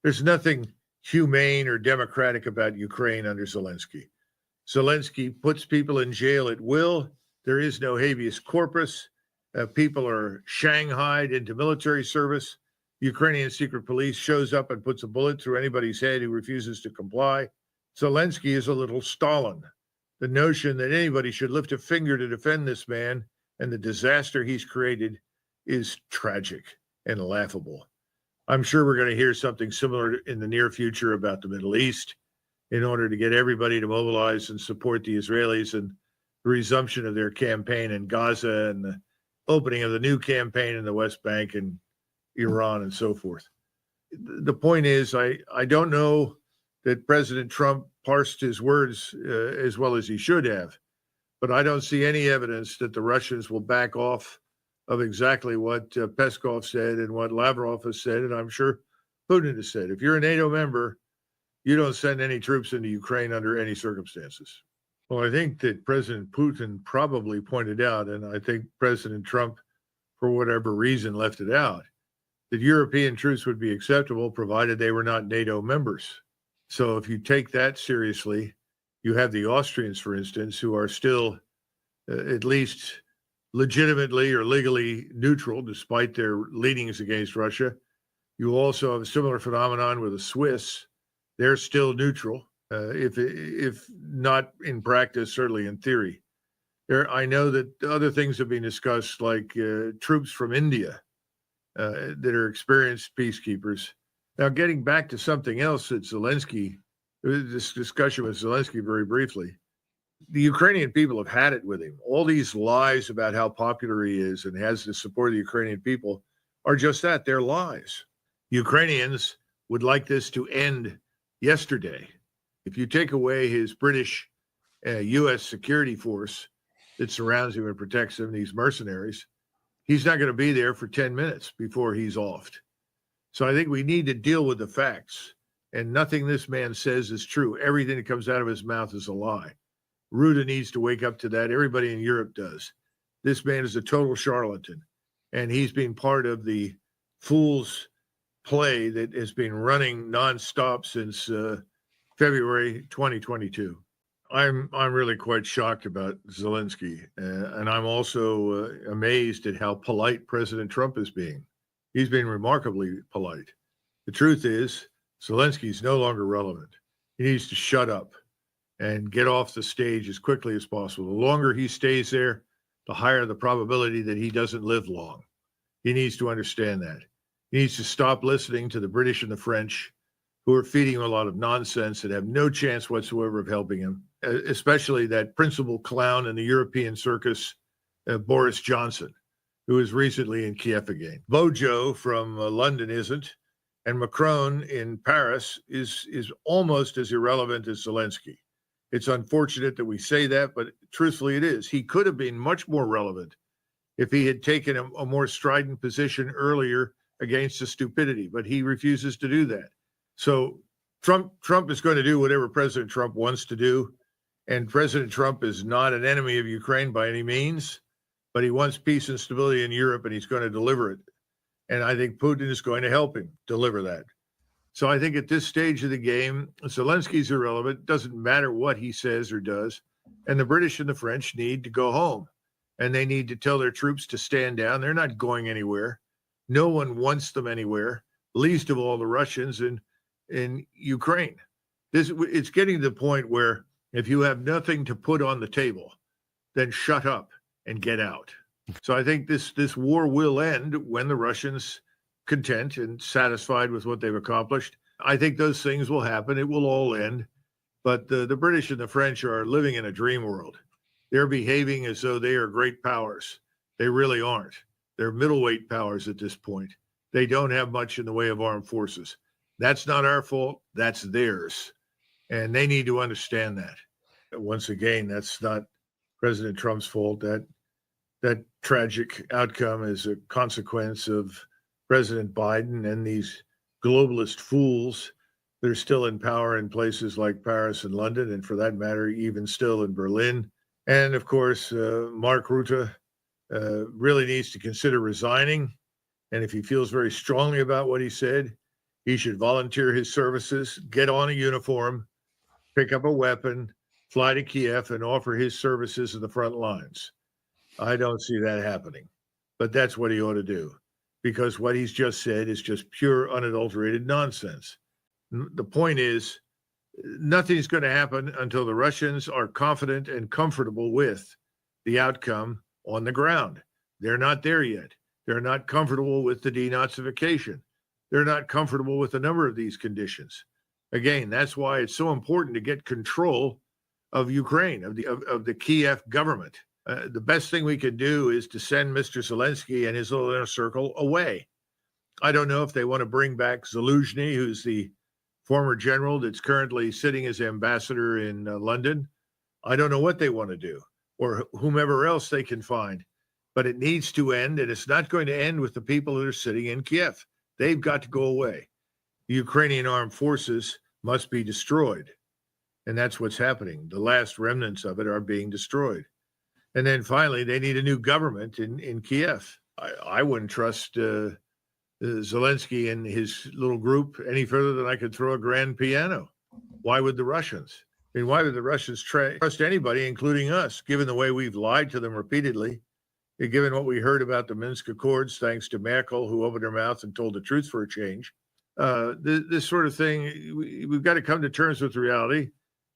There's nothing humane or democratic about Ukraine under Zelensky. Zelensky puts people in jail at will. There is no habeas corpus. People are shanghaied into military service. Ukrainian secret police shows up and puts a bullet through anybody's head who refuses to comply. Zelensky is a little Stalin. The notion that anybody should lift a finger to defend this man and the disaster he's created is tragic and laughable. I'm sure we're going to hear something similar in the near future about the Middle East in order to get everybody to mobilize and support the Israelis and the resumption of their campaign in Gaza and the opening of the new campaign in the West Bank and Iran and so forth. The point is, I don't know that President Trump parsed his words as well as he should have, but I don't see any evidence that the Russians will back off of exactly what Peskov said and what Lavrov has said, and I'm sure Putin has said. If you're a NATO member, you don't send any troops into Ukraine under any circumstances. Well, I think that President Putin probably pointed out, and I think President Trump, for whatever reason, left it out, that European troops would be acceptable provided they were not NATO members. So if you take that seriously, you have the Austrians, for instance, who are still at least legitimately or legally neutral despite their leanings against Russia. You also have a similar phenomenon with the Swiss. They're still neutral, if not in practice, certainly in theory. I know that other things have been discussed, like troops from India that are experienced peacekeepers. Now, getting back to something else that Zelensky, this discussion with Zelensky very briefly, the Ukrainian people have had it with him. All these lies about how popular he is and has the support of the Ukrainian people are just that, they're lies. Ukrainians would like this to end yesterday. If you take away his British U.S. security force that surrounds him and protects him, these mercenaries, he's not going to be there for 10 minutes before he's offed. So I think we need to deal with the facts, and nothing this man says is true. Everything that comes out of his mouth is a lie. Ruta needs to wake up to that. Everybody in Europe does. This man is a total charlatan, and he's been part of the fool's play that has been running nonstop since February 2022. I'm really quite shocked about Zelensky, and I'm also amazed at how polite President Trump is being. He's been remarkably polite. The truth is, Zelensky's no longer relevant. He needs to shut up and get off the stage as quickly as possible. The longer he stays there, the higher the probability that he doesn't live long. He needs to understand that. He needs to stop listening to the British and the French, who are feeding him a lot of nonsense and have no chance whatsoever of helping him, especially that principal clown in the European circus, Boris Johnson, who is recently in Kiev again. Bojo from London isn't, and Macron in Paris is almost as irrelevant as Zelensky. It's unfortunate that we say that, but truthfully it is. He could have been much more relevant if he had taken a more strident position earlier against the stupidity, but he refuses to do that. So Trump is going to do whatever President Trump wants to do, and President Trump is not an enemy of Ukraine by any means, but he wants peace and stability in Europe, and he's going to deliver it. And I think Putin is going to help him deliver that. So I think at this stage of the game, Zelensky's irrelevant. It doesn't matter what he says or does. And the British and the French need to go home. And they need to tell their troops to stand down. They're not going anywhere. No one wants them anywhere, least of all the Russians in Ukraine. It's getting to the point where if you have nothing to put on the table, then shut up and get out. So I think this war will end when the Russians content and satisfied with what they've accomplished. I think those things will happen. It will all end. But the British and the French are living in a dream world. They're behaving as though they are great powers. They really aren't. They're middleweight powers at this point. They don't have much in the way of armed forces. That's not our fault. That's theirs. And they need to understand that. Once again, that's not President Trump's fault. That tragic outcome is a consequence of President Biden and these globalist fools that are still in power in places like Paris and London, and for that matter, even still in Berlin. And of course, Mark Rutte really needs to consider resigning. And if he feels very strongly about what he said, He should volunteer his services, get on a uniform, pick up a weapon, fly to Kiev, and offer his services in the front lines. I don't see that happening, but that's what he ought to do, because what he's just said is just pure, unadulterated nonsense. The point is, nothing's going to happen until the Russians are confident and comfortable with the outcome on the ground. They're not there yet. They're not comfortable with the denazification. They're not comfortable with a number of these conditions. Again, that's why it's so important to get control of Ukraine, of the Kiev government. The best thing we can do is to send Mr. Zelensky and his little inner circle away. I don't know if they want to bring back Zaluzhny, who's the former general that's currently sitting as ambassador in London. I don't know what they want to do, or whomever else they can find. But it needs to end, and it's not going to end with the people that are sitting in Kiev. They've got to go away. The Ukrainian armed forces must be destroyed. And that's what's happening. The last remnants of it are being destroyed. And then finally, they need a new government in Kiev. I wouldn't trust Zelensky and his little group any further than I could throw a grand piano. Why would the Russians? I mean, why would the Russians trust anybody, including us, given the way we've lied to them repeatedly, given what we heard about the Minsk Accords, thanks to Merkel, who opened her mouth and told the truth for a change. This sort of thing, we've got to come to terms with reality.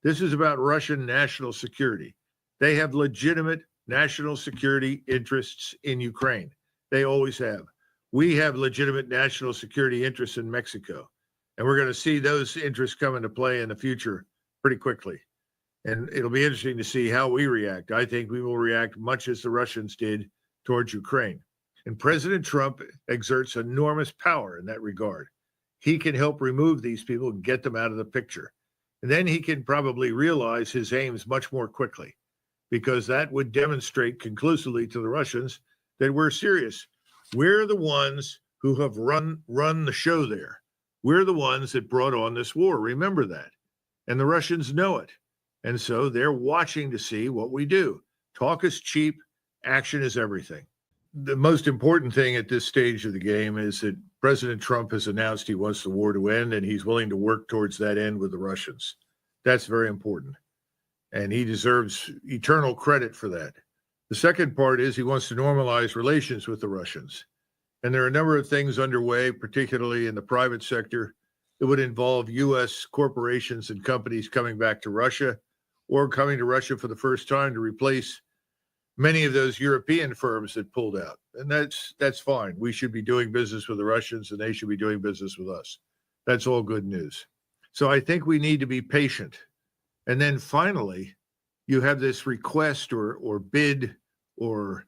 This is about Russian national security. They have legitimate national security interests in Ukraine. They always have. We have legitimate national security interests in Mexico. And we're going to see those interests come into play in the future pretty quickly. And it'll be interesting to see how we react. I think we will react much as the Russians did towards Ukraine. And President Trump exerts enormous power in that regard. He can help remove these people and get them out of the picture. And then he can probably realize his aims much more quickly, because that would demonstrate conclusively to the Russians that we're serious. We're the ones who have run the show there. We're the ones that brought on this war. Remember that. And the Russians know it. And so they're watching to see what we do. Talk is cheap. Action is everything. The most important thing at this stage of the game is that President Trump has announced he wants the war to end, and he's willing to work towards that end with the Russians. That's very important. And he deserves eternal credit for that. The second part is he wants to normalize relations with the Russians. And there are a number of things underway, particularly in the private sector, that would involve U.S. corporations and companies coming back to Russia, or coming to Russia for the first time to replace many of those European firms that pulled out. And that's fine. We should be doing business with the Russians, and they should be doing business with us. That's all good news. So I think we need to be patient. And then finally, you have this request or bid or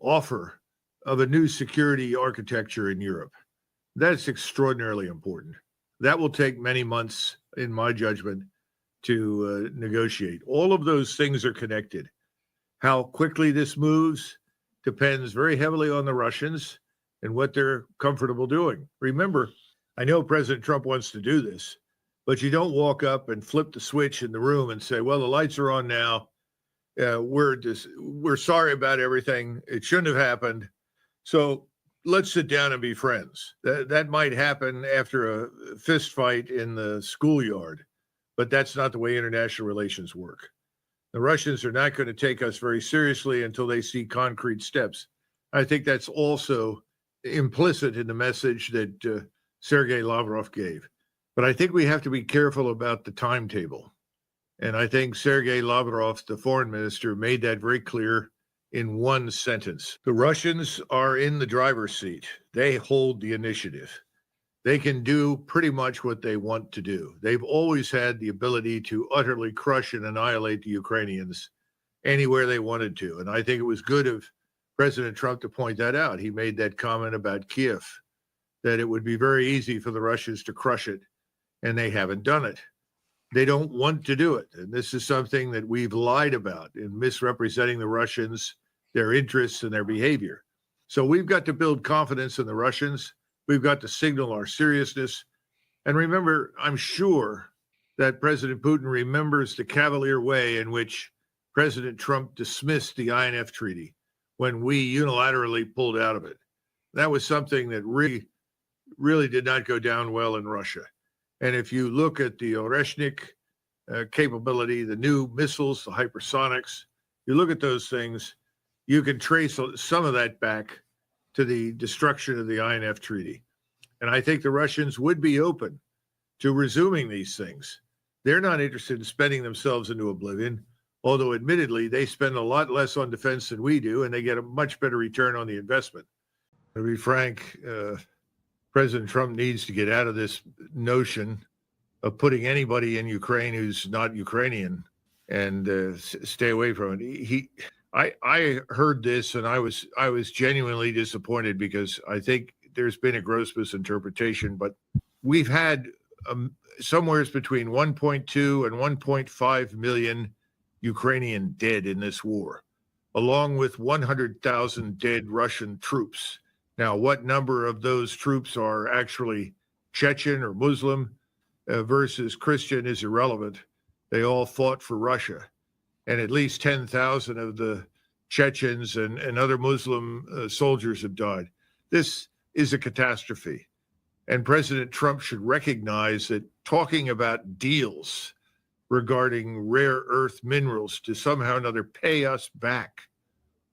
offer of a new security architecture in Europe. That's extraordinarily important. That will take many months, in my judgment, to negotiate. All of those things are connected. How quickly this moves depends very heavily on the Russians and what they're comfortable doing. Remember, I know President Trump wants to do this, but you don't walk up and flip the switch in the room and say, well, the lights are on now. We're sorry about everything. It shouldn't have happened. So let's sit down and be friends. That might happen after a fist fight in the schoolyard, but that's not the way international relations work. The Russians are not going to take us very seriously until they see concrete steps. I think that's also implicit in the message that Sergei Lavrov gave. But I think we have to be careful about the timetable. And I think Sergei Lavrov, the foreign minister, made that very clear in one sentence. The Russians are in the driver's seat. They hold the initiative. They can do pretty much what they want to do. They've always had the ability to utterly crush and annihilate the Ukrainians anywhere they wanted to. And I think it was good of President Trump to point that out. He made that comment about Kiev, that it would be very easy for the Russians to crush it, and they haven't done it. They don't want to do it. And this is something that we've lied about in misrepresenting the Russians, their interests, and their behavior. So we've got to build confidence in the Russians. We've got to signal our seriousness. And remember, I'm sure that President Putin remembers the cavalier way in which President Trump dismissed the INF Treaty when we unilaterally pulled out of it. That was something that really really did not go down well in Russia. And if you look at the Oreshnik capability, the new missiles, the hypersonics, you look at those things, you can trace some of that back to the destruction of the INF Treaty. And I think the Russians would be open to resuming these things. They're not interested in spending themselves into oblivion, although admittedly, they spend a lot less on defense than we do, and they get a much better return on the investment. To be frank, President Trump needs to get out of this notion of putting anybody in Ukraine who's not Ukrainian and stay away from it. I heard this, and I was genuinely disappointed because I think there's been a gross misinterpretation, but we've had somewhere between 1.2 and 1.5 million Ukrainian dead in this war, along with 100,000 dead Russian troops. Now, what number of those troops are actually Chechen or Muslim versus Christian is irrelevant. They all fought for Russia. And at least 10,000 of the Chechens and other Muslim soldiers have died. This is a catastrophe. And President Trump should recognize that talking about deals regarding rare earth minerals to somehow or another pay us back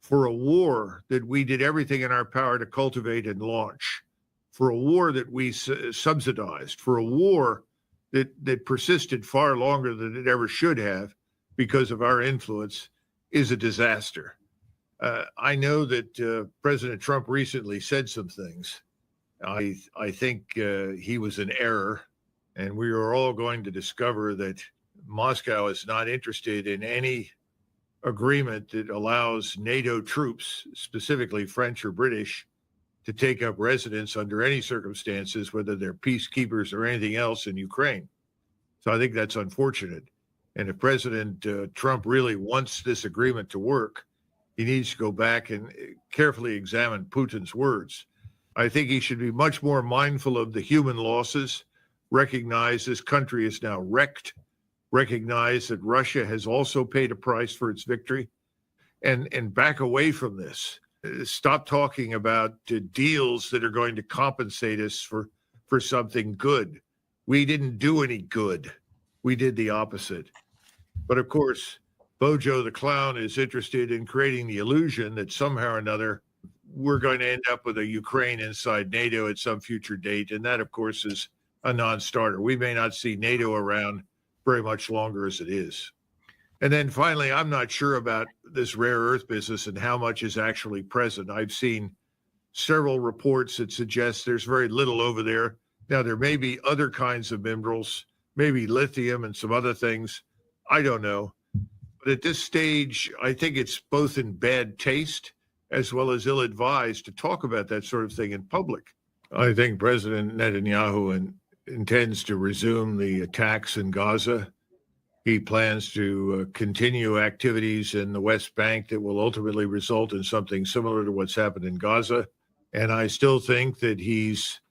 for a war that we did everything in our power to cultivate and launch, for a war that we subsidized, for a war that persisted far longer than it ever should have because of our influence, is a disaster. I know that President Trump recently said some things. I think he was in error, and we are all going to discover that Moscow is not interested in any agreement that allows NATO troops, specifically French or British, to take up residence under any circumstances, whether they're peacekeepers or anything else in Ukraine. So I think that's unfortunate. And if President Trump really wants this agreement to work, he needs to go back and carefully examine Putin's words. I think he should be much more mindful of the human losses, recognize this country is now wrecked, recognize that Russia has also paid a price for its victory, and back away from this. Stop talking about deals that are going to compensate us for something good. We didn't do any good. We did the opposite. But of course, Bojo the clown is interested in creating the illusion that somehow or another we're going to end up with a Ukraine inside NATO at some future date. And that, of course, is a non-starter. We may not see NATO around very much longer as it is. And then finally, I'm not sure about this rare earth business and how much is actually present. I've seen several reports that suggest there's very little over there. Now, there may be other kinds of minerals, maybe lithium and some other things. I don't know. But at this stage, I think it's both in bad taste as well as ill-advised to talk about that sort of thing in public. I think President Netanyahu intends to resume the attacks in Gaza. He plans to continue activities in the West Bank that will ultimately result in something similar to what's happened in Gaza. And I still think that he's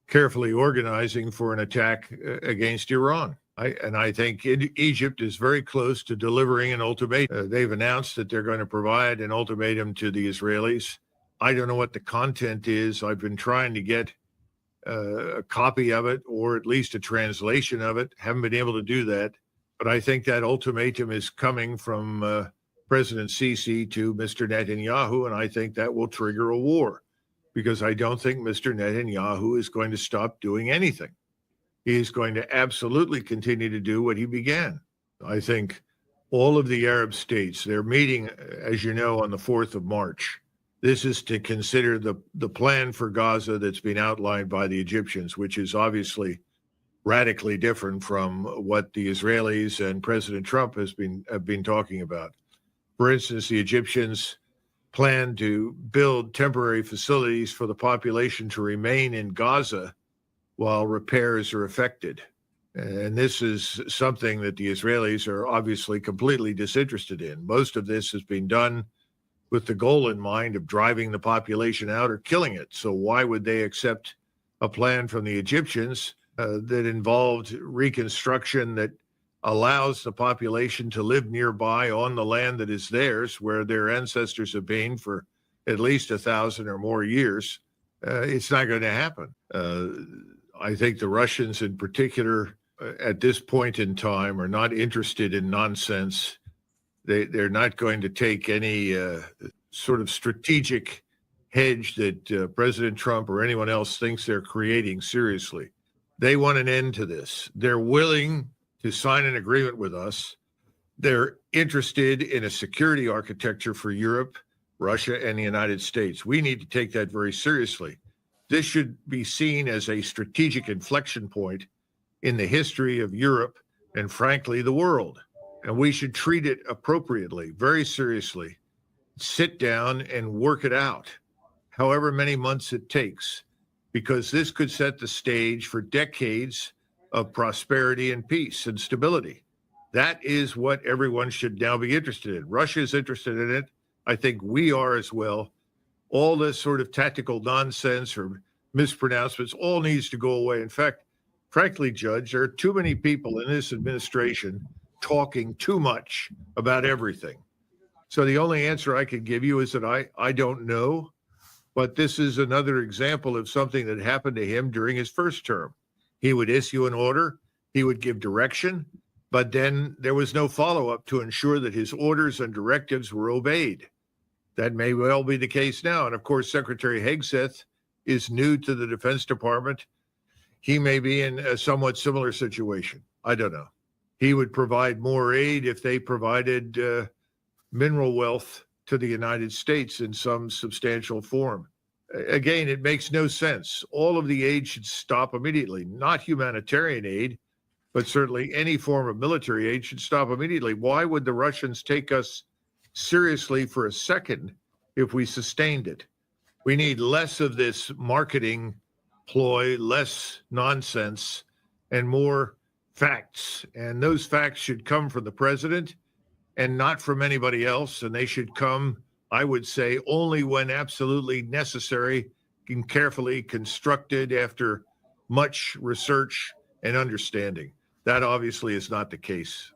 carefully organizing for an attack against Iran. I think Egypt is very close to delivering an ultimatum. They've announced that they're going to provide an ultimatum to the Israelis. I don't know what the content is. I've been trying to get a copy of it, or at least a translation of it. Haven't been able to do that. But I think that ultimatum is coming from President Sisi to Mr. Netanyahu, and I think that will trigger a war, because I don't think Mr. Netanyahu is going to stop doing anything. He is going to absolutely continue to do what he began. I think all of the Arab states, they're meeting, as you know, on the 4th of March. This is to consider the plan for Gaza that's been outlined by the Egyptians, which is obviously radically different from what the Israelis and President Trump have been talking about. For instance, the Egyptians plan to build temporary facilities for the population to remain in Gaza while repairs are effected. And this is something that the Israelis are obviously completely disinterested in. Most of this has been done with the goal in mind of driving the population out or killing it. So why would they accept a plan from the Egyptians that involved reconstruction that allows the population to live nearby on the land that is theirs, where their ancestors have been for at least 1,000 or more years? it's not going to happen. I think the Russians in particular, at this point in time, are not interested in nonsense. They're not going to take any sort of strategic hedge that President Trump or anyone else thinks they're creating seriously. They want an end to this. They're willing to sign an agreement with us. They're interested in a security architecture for Europe, Russia, and the United States. We need to take that very seriously. This should be seen as a strategic inflection point in the history of Europe and, frankly, the world. And we should treat it appropriately, very seriously. Sit down and work it out, however many months it takes, because this could set the stage for decades of prosperity and peace and stability. That is what everyone should now be interested in. Russia is interested in it. I think we are as well. All this sort of tactical nonsense or mispronouncements all needs to go away. In fact, frankly, Judge, there are too many people in this administration talking too much about everything. So the only answer I can give you is that I don't know, but this is another example of something that happened to him during his first term. He would issue an order, he would give direction, but then there was no follow-up to ensure that his orders and directives were obeyed. That may well be the case now. And of course, Secretary Hegseth is new to the Defense Department. He may be in a somewhat similar situation. I don't know. He would provide more aid if they provided mineral wealth to the United States in some substantial form. Again, it makes no sense. All of the aid should stop immediately. Not humanitarian aid, but certainly any form of military aid should stop immediately. Why would the Russians take us seriously for a second if we sustained it? We need less of this marketing ploy, less nonsense, and more facts. And those facts should come from the president and not from anybody else. And they should come, I would say, only when absolutely necessary and carefully constructed after much research and understanding. That obviously is not the case.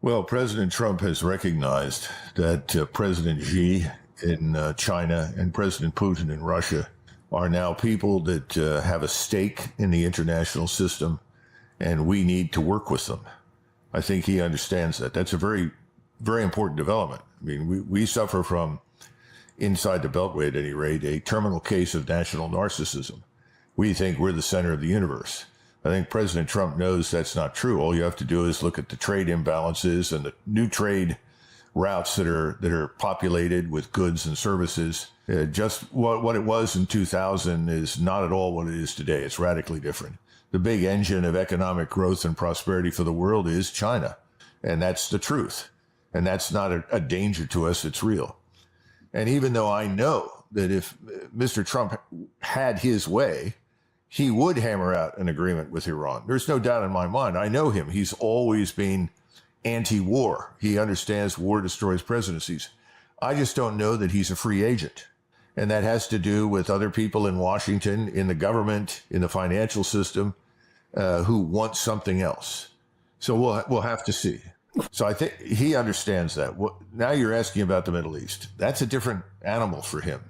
Well, President Trump has recognized that President Xi in China and President Putin in Russia are now people that have a stake in the international system, and we need to work with them. I think he understands that. That's a very, very important development. I mean, we suffer from, inside the Beltway at any rate, a terminal case of national narcissism. We think we're the center of the universe. I think President Trump knows that's not true. All you have to do is look at the trade imbalances and the new trade routes that are populated with goods and services. Just what it was in 2000 is not at all what it is today. It's radically different. The big engine of economic growth and prosperity for the world is China. And that's the truth. And that's not a danger to us. It's real. And even though I know that if Mr. Trump had his way, he would hammer out an agreement with Iran. There's no doubt in my mind. I know him. He's always been anti-war. He understands war destroys presidencies. I just don't know that he's a free agent. And that has to do with other people in Washington, in the government, in the financial system, who want something else. So we'll have to see. So I think he understands that. Now you're asking about the Middle East. That's a different animal for him.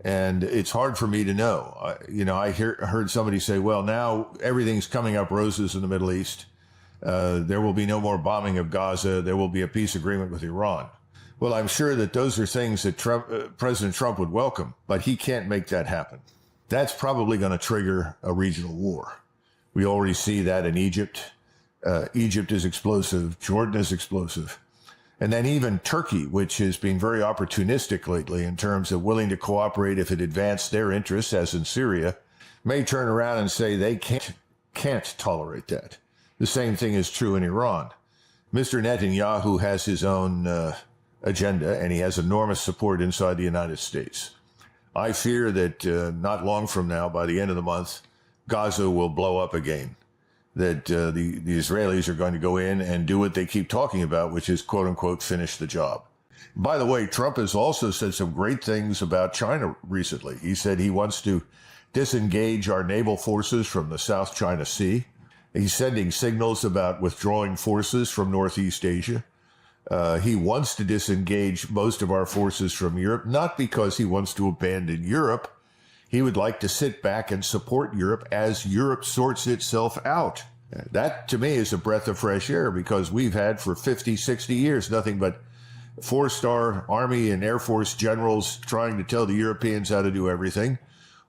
And it's hard for me to know. I heard somebody say, well, now everything's coming up roses in the Middle East. There will be no more bombing of Gaza. There will be a peace agreement with Iran. Well, I'm sure that those are things that President Trump would welcome, but he can't make that happen. That's probably going to trigger a regional war. We already see that in Egypt. Egypt is explosive. Jordan is explosive. And then even Turkey, which has been very opportunistic lately in terms of willing to cooperate if it advanced their interests, as in Syria, may turn around and say they can't tolerate that. The same thing is true in Iran. Mr. Netanyahu has his own agenda, and he has enormous support inside the United States. I fear that not long from now, by the end of the month, Gaza will blow up again. That the Israelis are going to go in and do what they keep talking about, which is, quote unquote, finish the job. By the way, Trump has also said some great things about China recently. He said he wants to disengage our naval forces from the South China Sea. He's sending signals about withdrawing forces from Northeast Asia. He wants to disengage most of our forces from Europe, not because he wants to abandon Europe. He would like to sit back and support Europe as Europe sorts itself out. That, to me, is a breath of fresh air, because we've had for 50, 60 years nothing but four-star Army and Air Force generals trying to tell the Europeans how to do everything,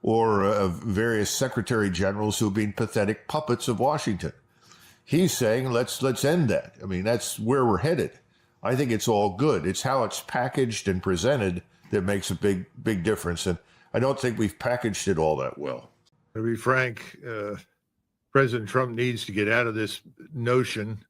or various secretary generals who've been pathetic puppets of Washington. He's saying, let's end that. I mean, that's where we're headed. I think it's all good. It's how it's packaged and presented that makes a big difference. And I don't think we've packaged it all that well. To be frank, President Trump needs to get out of this notion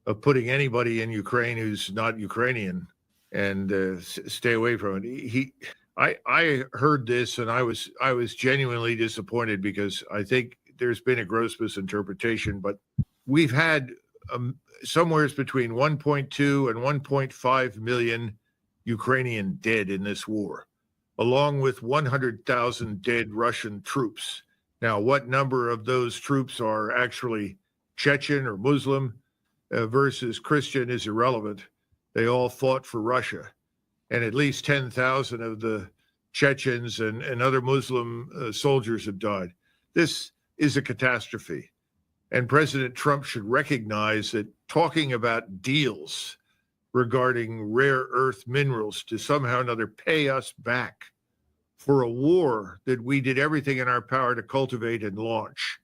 of putting anybody in Ukraine who's not Ukrainian, and stay away from it. I heard this, and I was genuinely disappointed, because I think there's been a gross misinterpretation. But we've had somewhere between 1.2 and 1.5 million Ukrainian dead in this war, along with 100,000 dead Russian troops. Now, what number of those troops are actually Chechen or Muslim versus Christian is irrelevant. They all fought for Russia, and at least 10,000 of the Chechens and other Muslim soldiers have died. This is a catastrophe. And President Trump should recognize that talking about deals regarding rare earth minerals to somehow or another pay us back for a war that we did everything in our power to cultivate and launch,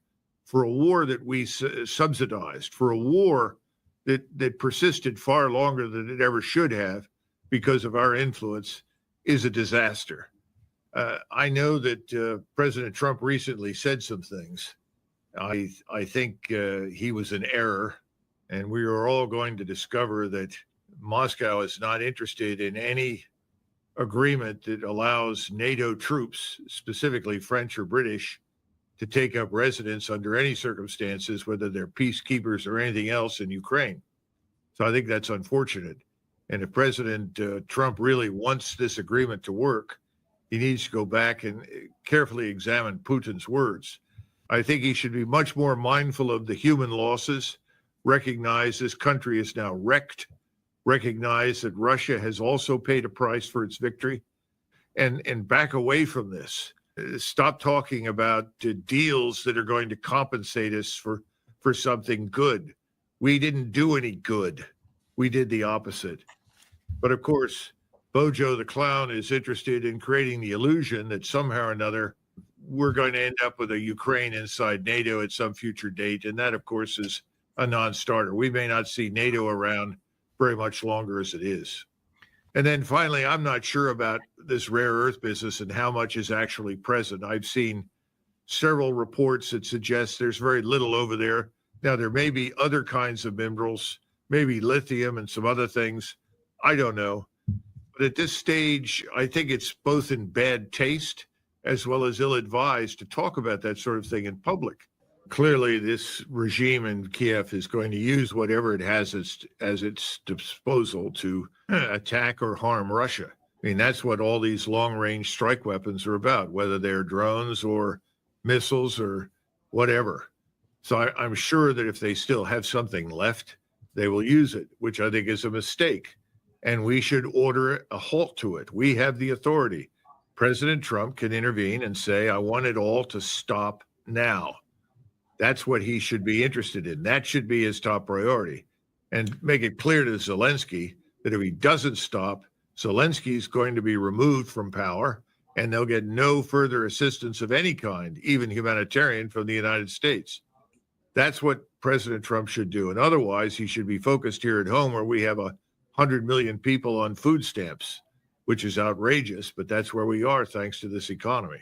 for a war that we subsidized, for a war that persisted far longer than it ever should have because of our influence, is a disaster. I know that President Trump recently said some things. I think he was in error, and we are all going to discover that Moscow is not interested in any agreement that allows NATO troops, specifically French or British, to take up residence under any circumstances, whether they're peacekeepers or anything else in Ukraine. So I think that's unfortunate. And if President Trump really wants this agreement to work, he needs to go back and carefully examine Putin's words. I think he should be much more mindful of the human losses, recognize this country is now wrecked, recognize that Russia has also paid a price for its victory, and back away from this. Stop talking about deals that are going to compensate us for something good. We didn't do any good. We did the opposite. But of course, Bojo the clown is interested in creating the illusion that somehow or another we're going to end up with a Ukraine inside NATO at some future date. And that, of course, is a non-starter. We may not see NATO around very much longer as it is. And then finally, I'm not sure about this rare earth business and how much is actually present. I've seen several reports that suggest there's very little over there. Now, there may be other kinds of minerals, maybe lithium and some other things. I don't know. But at this stage, I think it's both in bad taste as well as ill-advised to talk about that sort of thing in public. Clearly, this regime in Kiev is going to use whatever it has as its disposal to attack or harm Russia. I mean, that's what all these long-range strike weapons are about, whether they're drones or missiles or whatever. So I'm sure that if they still have something left, they will use it, which I think is a mistake. And we should order a halt to it. We have the authority. President Trump can intervene and say, I want it all to stop now. That's what he should be interested in. That should be his top priority. And make it clear to Zelensky that if he doesn't stop, Zelensky is going to be removed from power, and they'll get no further assistance of any kind, even humanitarian, from the United States. That's what President Trump should do. And otherwise, he should be focused here at home, where we have 100 million people on food stamps, which is outrageous, but that's where we are thanks to this economy.